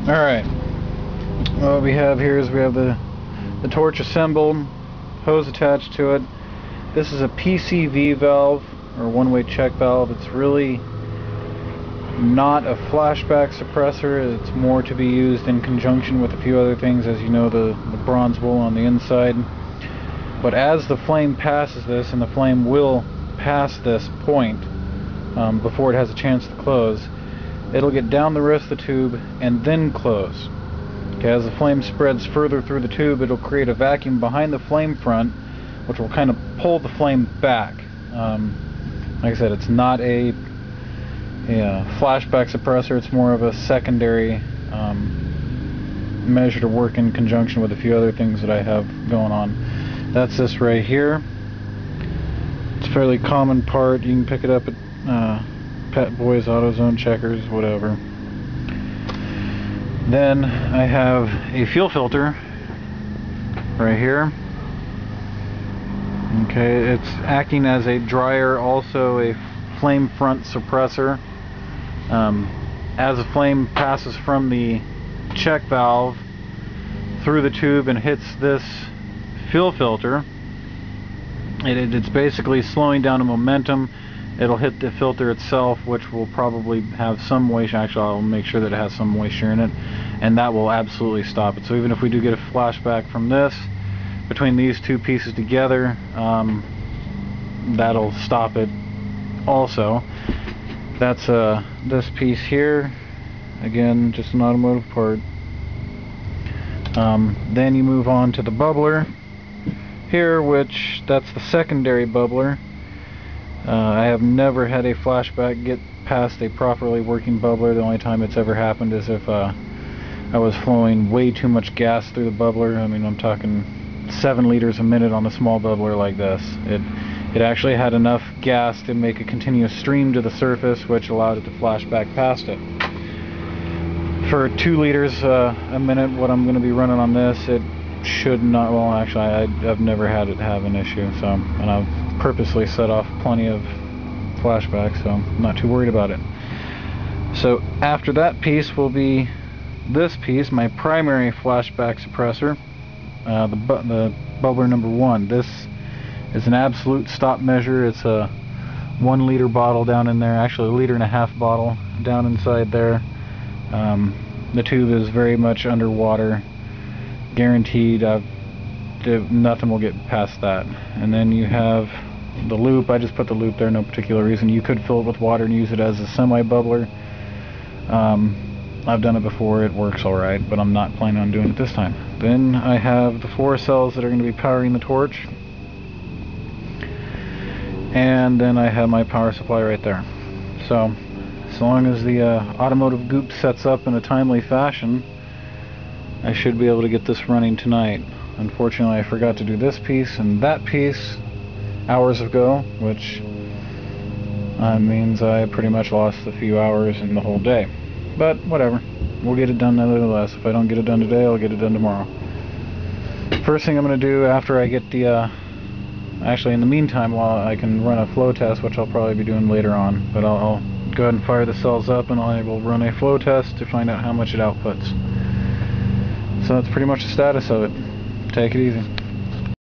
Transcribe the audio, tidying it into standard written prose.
Alright, what we have here is we have the torch assembled, hose attached to it. This is a PCV valve, or one-way check valve. It's really not a flashback suppressor. It's more to be used in conjunction with a few other things, as you know, the bronze wool on the inside. But as the flame passes this, and the flame will pass this point before it has a chance to close, it'll get down the rest of the tube and then close. Okay, as the flame spreads further through the tube, it'll create a vacuum behind the flame front, which will kind of pull the flame back. Like I said, it's not a flashback suppressor. It's more of a secondary measure to work in conjunction with a few other things that I have going on. That's this right here. It's a fairly common part. You can pick it up at Pet Boys, AutoZone, Checkers, whatever. Then I have a fuel filter right here. Okay, it's acting as a dryer, also a flame front suppressor. As the flame passes from the check valve through the tube and hits this fuel filter, it's basically slowing down the momentum. It'll hit the filter itself, which will probably have some moisture. Actually, I'll make sure that it has some moisture in it, and that will absolutely stop it. So even if we do get a flashback from this, between these two pieces together, that'll stop it also. That's this piece here, again, just an automotive part. Then you move on to the bubbler here, which that's the secondary bubbler. I have never had a flashback get past a properly working bubbler. The only time it's ever happened is if I was flowing way too much gas through the bubbler. I mean, I'm talking 7 liters a minute on a small bubbler like this. It actually had enough gas to make a continuous stream to the surface, which allowed it to flash back past it. For 2 liters a minute, what I'm going to be running on this, it should not, well, actually I've never had it have an issue, so, and I've purposely set off plenty of flashbacks, so I'm not too worried about it. So after that piece will be this piece, my primary flashback suppressor, the bubbler number 1. This is an absolute stop measure. It's a 1 liter bottle down in there, actually a 1.5 liter bottle down inside there. The tube is very much underwater, guaranteed. Nothing will get past that. And then you have the loop. I just put the loop there, no particular reason. You could fill it with water and use it as a semi-bubbler. I've done it before, it works alright, but I'm not planning on doing it this time. Then I have the 4 cells that are going to be powering the torch. And then I have my power supply right there. So, as long as the automotive goop sets up in a timely fashion, I should be able to get this running tonight. Unfortunately, I forgot to do this piece and that piece hours ago, which means I pretty much lost a few hours in the whole day. But whatever, we'll get it done nevertheless. If I don't get it done today, I'll get it done tomorrow. First thing I'm going to do after I get the actually in the meantime, while I can run a flow test, which I'll probably be doing later on, but I'll go ahead and fire the cells up and I will run a flow test to find out how much it outputs. So that's pretty much the status of it. Take it easy.